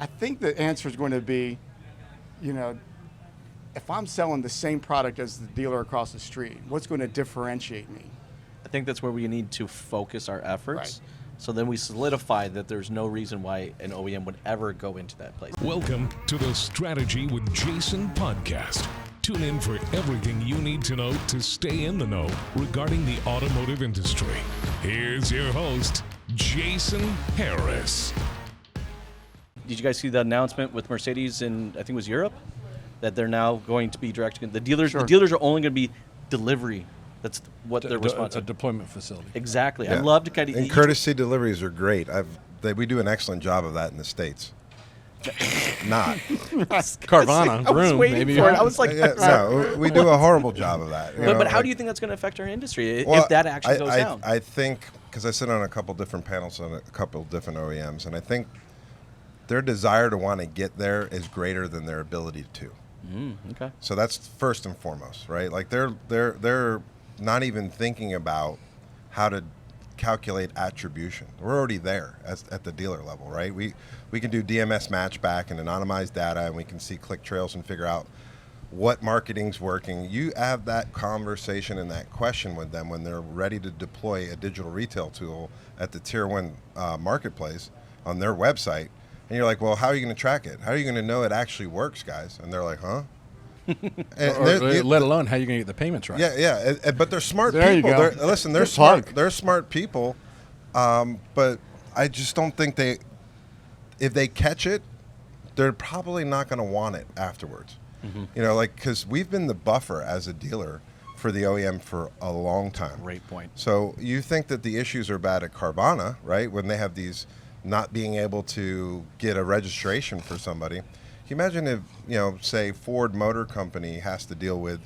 I think the answer is going to be, if I'm selling the same product as the dealer across the street, what's going to differentiate me? I think that's where we need to focus our efforts. Right. So then we solidify that there's no reason why an OEM would ever go into that place. Welcome to the Strategy with Jason podcast. Tune in for everything you need to know to stay in the know regarding the automotive industry. Here's your host, Jason Harris. Did you guys see the announcement with Mercedes in, I think it was Europe, that they're now going to be direct? The dealers, Sure. The dealers are only going to be delivery. That's what they're responsible. A deployment facility. Exactly. Yeah. I love to kind of. And courtesy deliveries are great. We do an excellent job of that in the States. Not. Carvana, I was Vroom, waiting maybe. for it. I was like, no, we do a horrible job of that. but how do you think that's going to affect our industry Well, if that actually goes down? I think, because I sit on a couple different panels on a couple different OEMs, and I think their desire to want to get there is greater than their ability to. Okay. So that's first and foremost, right? Like they're not even thinking about how to calculate attribution. We're already there at the dealer level, right? We can do DMS matchback and anonymized data, and we can see click trails and figure out what marketing's working. You have that conversation and that question with them when they're ready to deploy a digital retail tool at the tier one marketplace on their website. And you're like, well, how are you going to track it? How are you going to know it actually works, guys? And they're like, huh? Let alone how you're going to get the payments right. Yeah. But they're smart There you people. go. They're Good smart. plug. They're smart people. But I just don't think if they catch it, they're probably not going to want it afterwards. Mm-hmm. Because we've been the buffer as a dealer for the OEM for a long time. Great point. So you think that the issues are bad at Carvana, right? When they have these not being able to get a registration for somebody. Can you imagine if, say Ford Motor Company has to deal with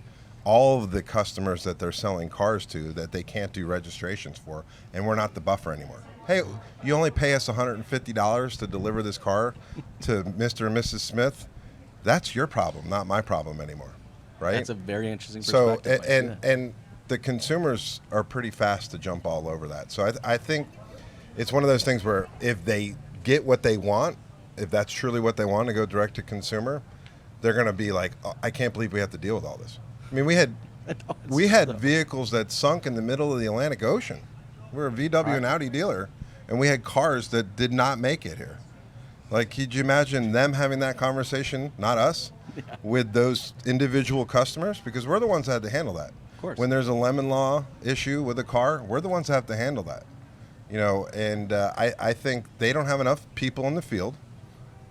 all of the customers that they're selling cars to that they can't do registrations for, and we're not the buffer anymore. Hey, you only pay us $150 to deliver this car to Mr. and Mrs. Smith. That's your problem, not my problem anymore, right? That's a very interesting So, perspective. and the consumers are pretty fast to jump all over that. So I think it's one of those things where if they get what they want, if that's truly what they want to go direct to consumer, they're going to be like, oh, I can't believe we have to deal with all this. I mean, we had vehicles that sunk in the middle of the Atlantic Ocean. We're a VW and Audi dealer, and we had cars that did not make it here. Like, could you imagine them having that conversation, not us, with those individual customers? Because we're the ones that had to handle that. Of course. When there's a lemon law issue with a car, we're the ones that have to handle that. And I think they don't have enough people in the field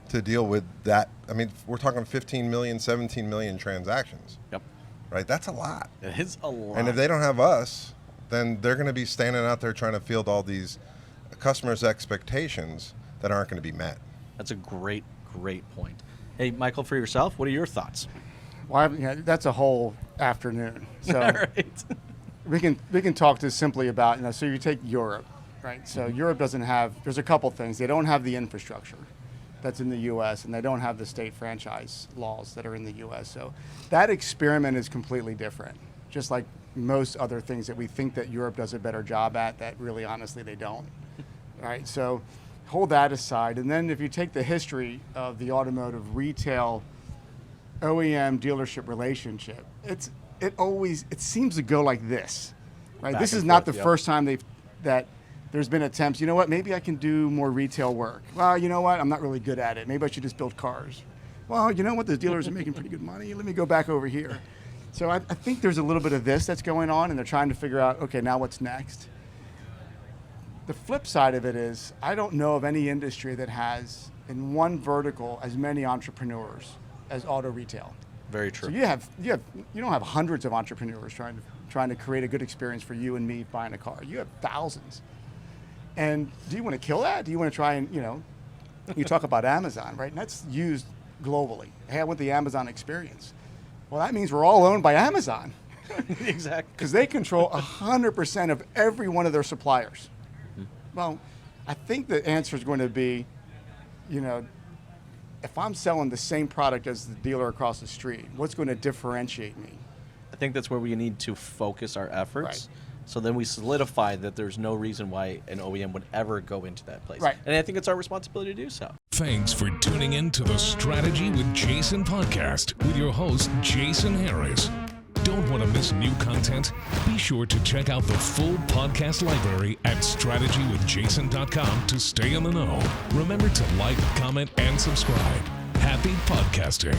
to deal with that. I mean, we're talking 15 million, 17 million transactions. Yep. Right? That's a lot. It is a lot. And if they don't have us, then they're going to be standing out there trying to field all these customers' expectations that aren't going to be met. That's a great point. Hey, Michael, for yourself, what are your thoughts? Well, that's a whole afternoon. So All right. we can talk just simply about, so you take Europe, right? So Europe doesn't have, there's a couple things. They don't have the infrastructure that's in the U.S., and they don't have the state franchise laws that are in the U.S. So that experiment is completely different, just like most other things that we think that Europe does a better job at that really honestly they don't. All right, so hold that aside. And then if you take the history of the automotive retail OEM dealership relationship, it seems to go like this, right? Back This is and not forth, the first time that there's been attempts, maybe I can do more retail work. Well, you know what, I'm not really good at it. Maybe I should just build cars. Well, you know what, the dealers are making pretty good money. Let me go back over here. So I think there's a little bit of this that's going on, and they're trying to figure out, okay, now what's next? The flip side of it is, I don't know of any industry that has, in one vertical, as many entrepreneurs as auto retail. Very true. So you don't have hundreds of entrepreneurs trying to create a good experience for you and me buying a car. You have thousands. And do you want to kill that? Do you want to try and, you talk about Amazon, right? And that's used globally. Hey, I want the Amazon experience. Well, that means we're all owned by Amazon. Exactly. Because they control 100% of every one of their suppliers. Mm-hmm. Well, I think the answer is going to be, if I'm selling the same product as the dealer across the street, what's going to differentiate me? I think that's where we need to focus our efforts. Right. So then we solidify that there's no reason why an OEM would ever go into that place. Right. And I think it's our responsibility to do so. Thanks for tuning in to the Strategy with Jason podcast with your host, Jason Harris. Don't want to miss new content? Be sure to check out the full podcast library at strategywithjason.com to stay in the know. Remember to like, comment, and subscribe. Happy podcasting.